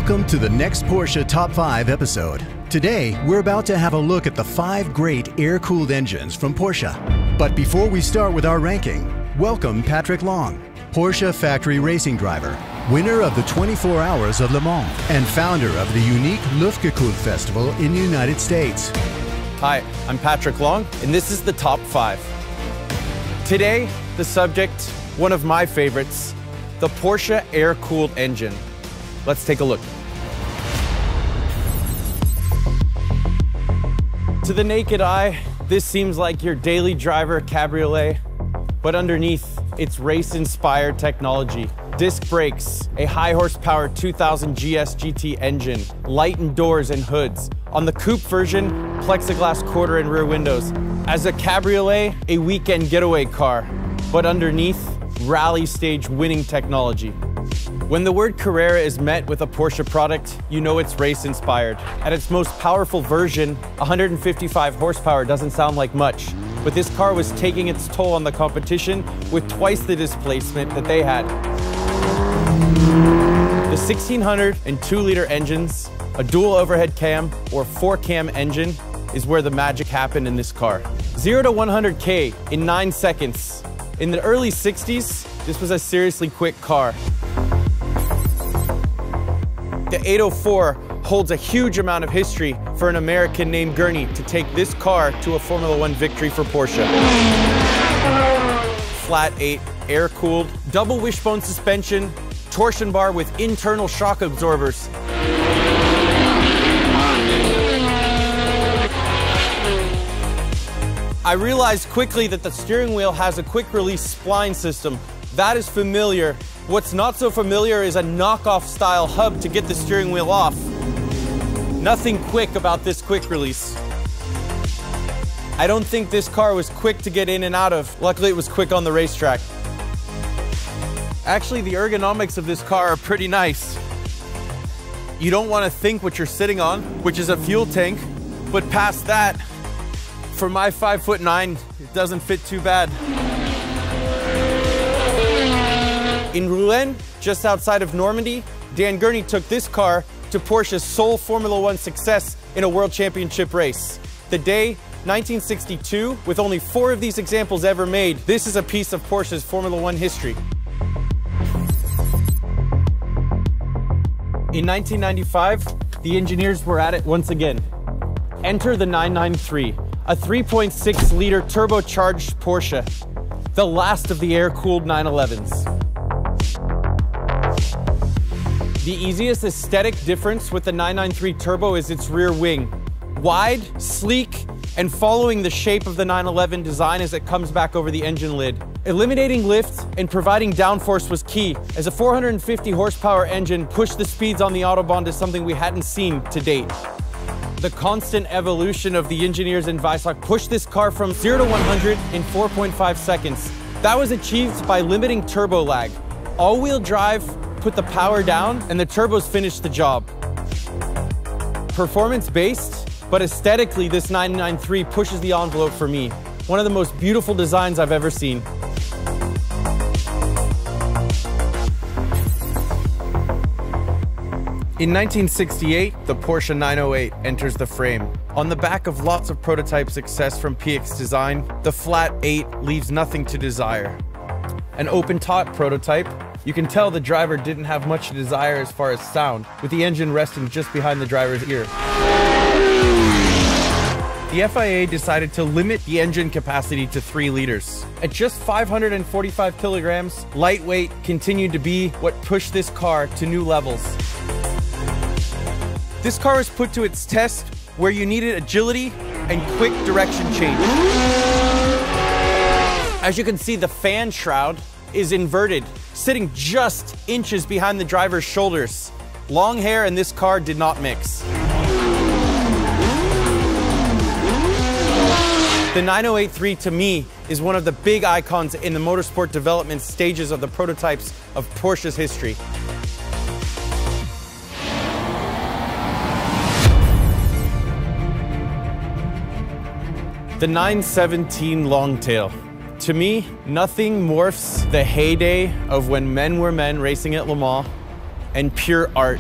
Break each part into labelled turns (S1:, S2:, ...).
S1: Welcome to the next Porsche Top 5 episode. Today, we're about to have a look at the 5 great air-cooled engines from Porsche. But before we start with our ranking, welcome Patrick Long, Porsche factory racing driver, winner of the 24 Hours of Le Mans, and founder of the unique Luftgekühlt Festival in the United States.
S2: Hi, I'm Patrick Long, and this is the Top 5. Today, the subject, one of my favorites, the Porsche air-cooled engine. Let's take a look. To the naked eye, this seems like your daily driver cabriolet, but underneath, it's race-inspired technology. Disc brakes, a high-horsepower 2000 GS GT engine, lightened doors and hoods. On the coupe version, plexiglass quarter and rear windows. As a cabriolet, a weekend getaway car, but underneath, rally stage winning technology. When the word Carrera is met with a Porsche product, you know it's race-inspired. At its most powerful version, 155 horsepower doesn't sound like much, but this car was taking its toll on the competition with twice the displacement that they had. The 1600 and 2-liter engines, a dual overhead cam or 4-cam engine is where the magic happened in this car. 0 to 100K in 9 seconds. In the early 60s, this was a seriously quick car. The 804 holds a huge amount of history for an American named Gurney to take this car to a Formula One victory for Porsche. Flat 8, air-cooled, double wishbone suspension, torsion bar with internal shock absorbers. I realized quickly that the steering wheel has a quick release spline system. That is familiar. What's not so familiar is a knockoff style hub to get the steering wheel off. Nothing quick about this quick release. I don't think this car was quick to get in and out of. Luckily, it was quick on the racetrack. Actually, the ergonomics of this car are pretty nice. You don't want to think what you're sitting on, which is a fuel tank, but past that, for my 5'9", it doesn't fit too bad. In Rouen, just outside of Normandy, Dan Gurney took this car to Porsche's sole Formula One success in a World Championship race. The day, 1962, with only 4 of these examples ever made, this is a piece of Porsche's Formula One history. In 1995, the engineers were at it once again. Enter the 993, a 3.6-liter turbocharged Porsche, the last of the air-cooled 911s. The easiest aesthetic difference with the 993 Turbo is its rear wing. Wide, sleek, and following the shape of the 911 design as it comes back over the engine lid. Eliminating lift and providing downforce was key, as a 450 horsepower engine pushed the speeds on the Autobahn to something we hadn't seen to date. The constant evolution of the engineers in Weissach pushed this car from 0 to 100 in 4.5 seconds. That was achieved by limiting turbo lag. All-wheel drive put the power down and the turbos finished the job. Performance-based, but aesthetically this 993 pushes the envelope for me. One of the most beautiful designs I've ever seen. In 1968, the Porsche 908 enters the frame. On the back of lots of prototype success from PX Design, the Flat 8 leaves nothing to desire. An open-top prototype, you can tell the driver didn't have much to desire as far as sound, with the engine resting just behind the driver's ear. The FIA decided to limit the engine capacity to 3 liters. At just 545 kilograms, lightweight continued to be what pushed this car to new levels. This car was put to its test where you needed agility and quick direction change. As you can see, the fan shroud is inverted, sitting just inches behind the driver's shoulders. Long hair and this car did not mix. The 9083 to me is one of the big icons in the motorsport development stages of the prototypes of Porsche's history. The 917 Longtail. To me, nothing morphs the heyday of when men were men racing at Le Mans and pure art.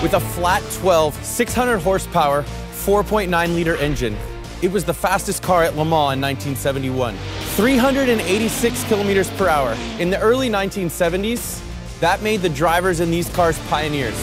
S2: With a flat 12, 600 horsepower, 4.9-liter engine, it was the fastest car at Le Mans in 1971. 386 kilometers per hour. In the early 1970s, that made the drivers in these cars pioneers.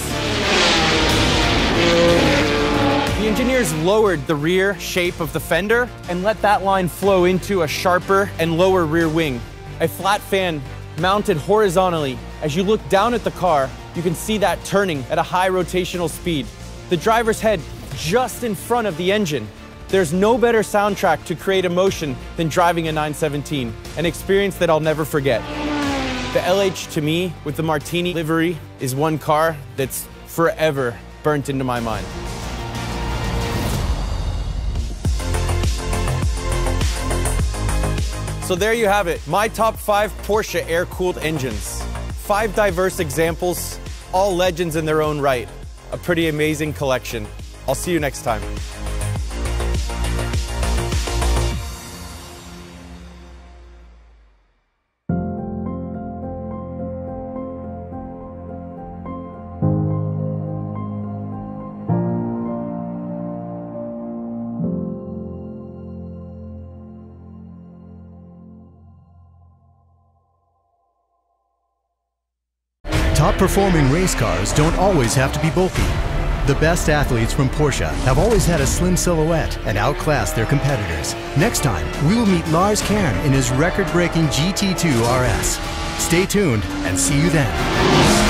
S2: The engineers lowered the rear shape of the fender and let that line flow into a sharper and lower rear wing. A flat fan mounted horizontally. As you look down at the car, you can see that turning at a high rotational speed. The driver's head just in front of the engine. There's no better soundtrack to create emotion than driving a 917, an experience that I'll never forget. The LH to me, with the Martini livery, is one car that's forever burnt into my mind. So there you have it, my top 5 Porsche air-cooled engines. 5 diverse examples, all legends in their own right. A pretty amazing collection. I'll see you next time.
S1: Top-performing race cars don't always have to be bulky. The best athletes from Porsche have always had a slim silhouette and outclassed their competitors. Next time, we will meet Lars Kern in his record-breaking GT2 RS. Stay tuned and see you then.